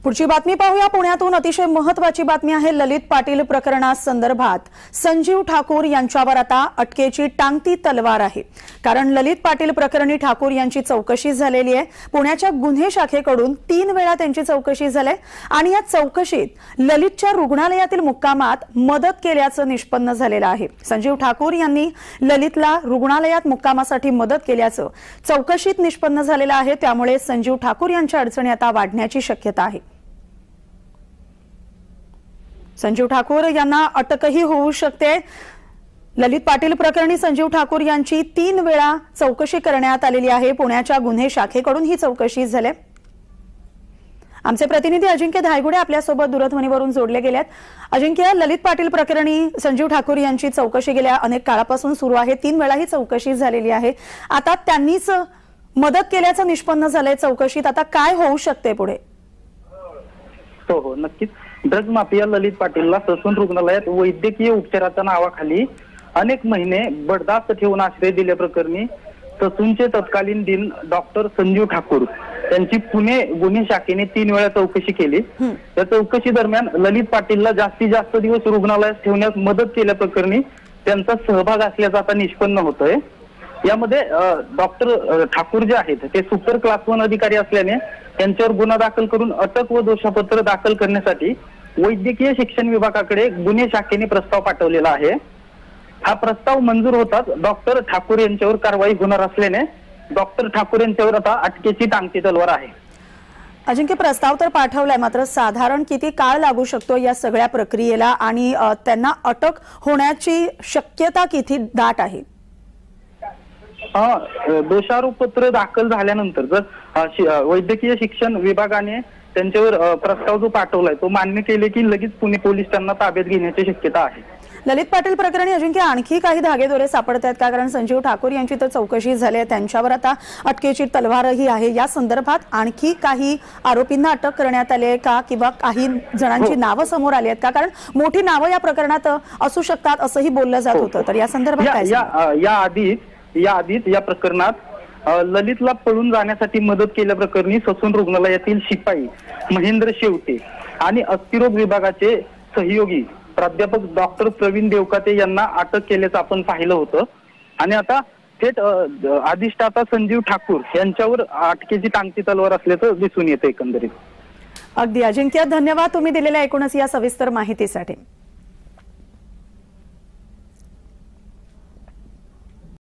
पुढची बातमी पाहूया। पुण्यातून अतिशय महत्त्वाची बातमी आहे। ललित पाटील प्रकरणासंदर्भात संजीव ठाकूर यांच्यावर आता अटकेची टांगती तलवार आहे। कारण ललित पाटील प्रकरणी ठाकूर यांची चौकशी झालेली आहे। पुण्याच्या गुन्हे शाखेकडून 3 वेळा त्यांची चौकशी झाली आणि या चौकशीत ललितच्या रुग्णालयातील मुक्कामात मदत केल्याचं निष्पन्न झालेलं आहे। संजीव ठाकूर यांनी ललितला रुग्णालयात मुक्कामासाठी मदत केल्याचं चौकशीत निष्पन्न झालेलं आहे। त्यामुळे संजीव ठाकूर यांच्या अडचणी आता वाढण्याची शक्यता आहे। संजीव ठाकूर यांना अटकही होऊ शकते। ललित पाटील प्रकरणी संजीव ठाकूर यांची 3 वेळा चौकशी करण्यात आलेली आहे। पुण्याच्या गुन्हे शाखेकडून ही चौकशी झाली। आमचे प्रतिनिधी अजिंक्य धायगुडे आपल्यासोबत दूरध्वनीवरून जोडले गेलेत। अजिंक्य, ललित पाटील प्रकरणी संजीव ठाकूर यांची चौकशी गेल्या अनेक काळापासून सुरू आहे। 3 वेळा ही चौकशी झालेली आहे। आता त्यांनीच मदत केल्याचं निष्पन्न झालंय चौकशीत। आता काय होऊ शकते पुढे? हो नक्कीच। ड्रग्ज माफिया ललित पाटीलला ससून रुग्णालयात वैद्यकीय उपचाराच्या नावाखाली अनेक महिने बडदास्त ठेवून आश्रय दिल्याप्रकरणी ससूनचे तत्कालीन डीन डॉक्टर संजीव ठाकूर यांची पुणे गुन्हे शाखेने 3 वेळा चौकशी केली। त्या चौकशी दरम्यान ललित पाटीलला जास्तीत जास्त दिवस रुग्णालयात ठेवण्यास मदत केल्याप्रकरणी त्यांचा सहभाग असल्याचं आता निष्पन्न होतोय। यामध्ये डॉक्टर ठाकूर जे आहेत ते सुपर क्लास 1 अधिकारी असल्याने त्यांच्यावर गुन्हा दाखल करून अटक व दोषपत्र दाखल करण्यासाठी वैद्यकीय शिक्षण विभागाकडे गुन्हे शाखेने प्रस्ताव पाठवलेला आहे। हा प्रस्ताव मंजूर होताच डॉक्टर ठाकूर यांच्यावर कारवाई होणार असल्याने डॉक्टर ठाकूर यांच्यावर आता अटकेची टांगती तलवार आहे। अजिंक्य, प्रस्ताव तर पाठवलाय, मात्र साधारण किती काळ लागू शकतो या सगळ्या प्रक्रियेला आणि त्यांना अटक होण्याची शक्यता किती दाट आहे? दोषारोपपत्र दाखल झाल्यानंतर जर वैद्यकीय शिक्षण विभागाने त्यांच्यावर प्रस्ताव जो पाठवलाय तो मान्य केले की लगेच पुणे पोलीस त्यांना ताब्यात घेण्याची शक्यता आहे। ललित पाटील प्रकरणी अजिंक्य आणखी काही धागेदोरे सापडत आहेत का? कारण संजीव ठाकूर यांची तर चौकशी झाली आहे, त्यांच्यावर आता अटकेची तलवारही आहे। या संदर्भात आणखी काही आरोपींना अटक करण्यात आली आहे का किंवा काही जणांची नावं समोर आली आहेत का? कारण मोठी नावं या प्रकरणात असू शकतात असंही बोललं जात होतं। तर या संदर्भात काय? या आधीच या प्रकरणात ललितला पळून जाण्यासाठी मदत केल्याप्रकरणी ससून रुग्णालयातील शिपाई महेंद्र शेवटे आणि अस्थिरोग विभागाचे सहयोगी प्राध्यापक डॉक्टर प्रवीण देवकाते यांना अटक केल्याचं आपण पाहिलं होतं। आणि आता थेट अधिष्ठाता संजीव ठाकूर यांच्यावर अटकेची टांगती तलवार असल्याचं दिसून येतं एकंदरीत। अगदी अजिंक्य, धन्यवाद तुम्ही दिलेल्या एकूणच या सविस्तर माहितीसाठी।